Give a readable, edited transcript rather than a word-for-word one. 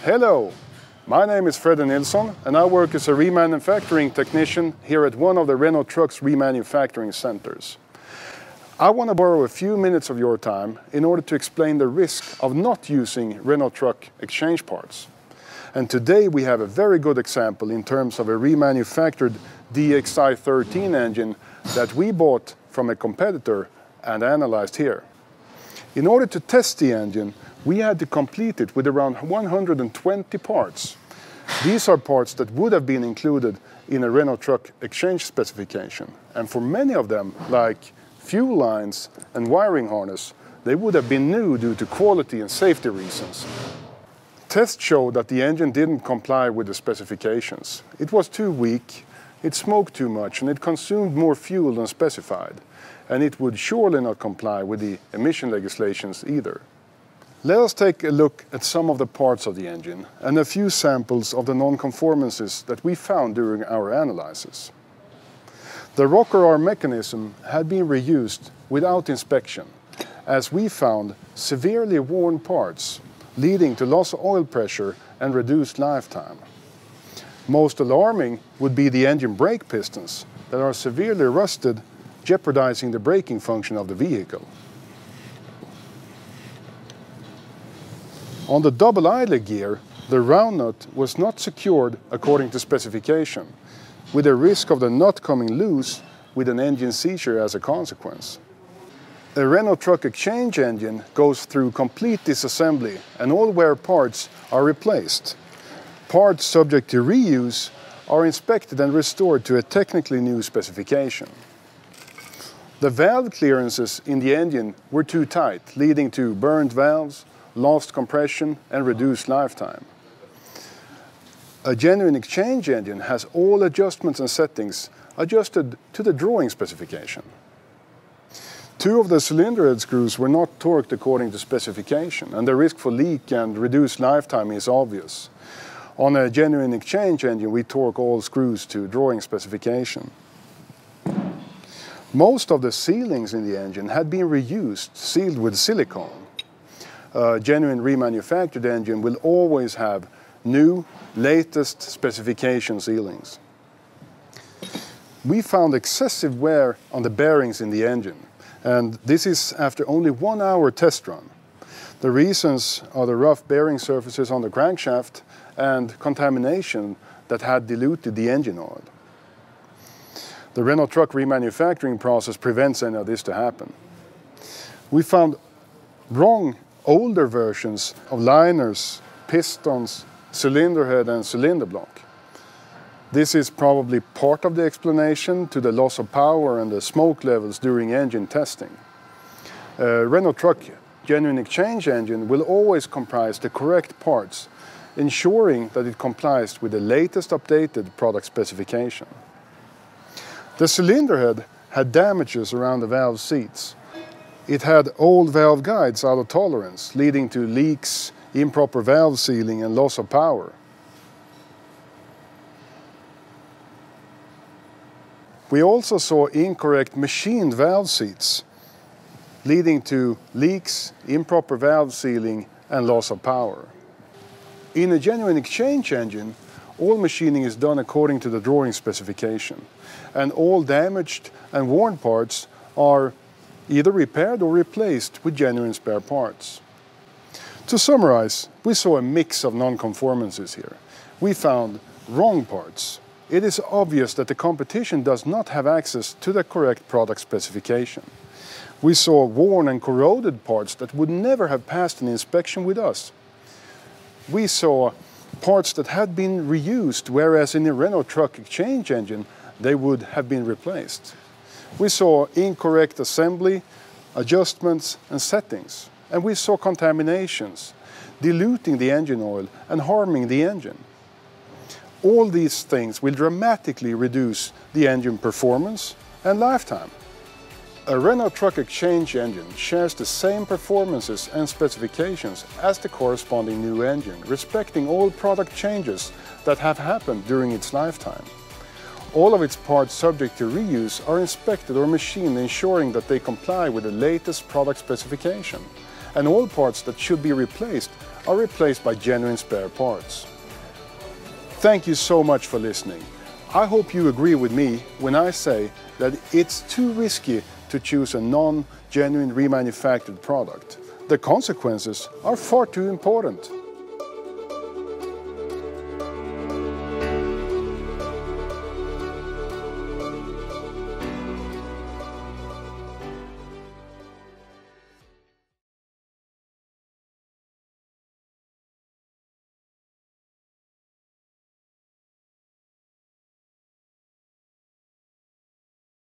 Hello, my name is Fred Nilsson and I work as a remanufacturing technician here at one of the Renault Trucks remanufacturing centers. I want to borrow a few minutes of your time in order to explain the risk of not using Renault Truck exchange parts. And today we have a very good example in terms of a remanufactured DXi13 engine that we bought from a competitor and analyzed here. In order to test the engine, we had to complete it with around 120 parts. These are parts that would have been included in a Renault Truck exchange specification. And for many of them, like fuel lines and wiring harness, they would have been new due to quality and safety reasons. Tests showed that the engine didn't comply with the specifications. It was too weak, it smoked too much, and it consumed more fuel than specified. And it would surely not comply with the emission legislations either. Let us take a look at some of the parts of the engine and a few samples of the non-conformances that we found during our analysis. The rocker arm mechanism had been reused without inspection, as we found severely worn parts, leading to loss of oil pressure and reduced lifetime. Most alarming would be the engine brake pistons that are severely rusted, jeopardizing the braking function of the vehicle. On the double idler gear, the round nut was not secured according to specification, with a risk of the nut coming loose with an engine seizure as a consequence. A Renault Truck exchange engine goes through complete disassembly and all wear parts are replaced. Parts subject to reuse are inspected and restored to a technically new specification. The valve clearances in the engine were too tight, leading to burned valves, lost compression and reduced lifetime. A genuine exchange engine has all adjustments and settings adjusted to the drawing specification. Two of the cylinder head screws were not torqued according to specification, and the risk for leak and reduced lifetime is obvious. On a genuine exchange engine, we torque all screws to drawing specification. Most of the sealings in the engine had been reused, sealed with silicone. A genuine remanufactured engine will always have new, latest specification sealings. We found excessive wear on the bearings in the engine, and this is after only 1 hour test run. The reasons are the rough bearing surfaces on the crankshaft and contamination that had diluted the engine oil. The Renault Truck remanufacturing process prevents any of this to happen. We found wrong older versions of liners, pistons, cylinder head and cylinder block. This is probably part of the explanation to the loss of power and the smoke levels during engine testing. A Renault Truck genuine exchange engine will always comprise the correct parts, ensuring that it complies with the latest updated product specification. The cylinder head had damages around the valve seats. It had old valve guides out of tolerance, leading to leaks, improper valve sealing and loss of power. We also saw incorrect machined valve seats, leading to leaks, improper valve sealing and loss of power. In a genuine exchange engine, all machining is done according to the drawing specification, and all damaged and worn parts are either repaired or replaced with genuine spare parts. To summarize, we saw a mix of non-conformances here. We found wrong parts. It is obvious that the competition does not have access to the correct product specification. We saw worn and corroded parts that would never have passed an inspection with us. We saw parts that had been reused, whereas in a Renault Truck exchange engine, they would have been replaced. We saw incorrect assembly, adjustments and settings. And we saw contaminations, diluting the engine oil and harming the engine. All these things will dramatically reduce the engine performance and lifetime. A Renault Truck exchange engine shares the same performances and specifications as the corresponding new engine, respecting all product changes that have happened during its lifetime. All of its parts subject to reuse are inspected or machined, ensuring that they comply with the latest product specification. And all parts that should be replaced are replaced by genuine spare parts. Thank you so much for listening. I hope you agree with me when I say that it's too risky to choose a non-genuine remanufactured product. The consequences are far too important.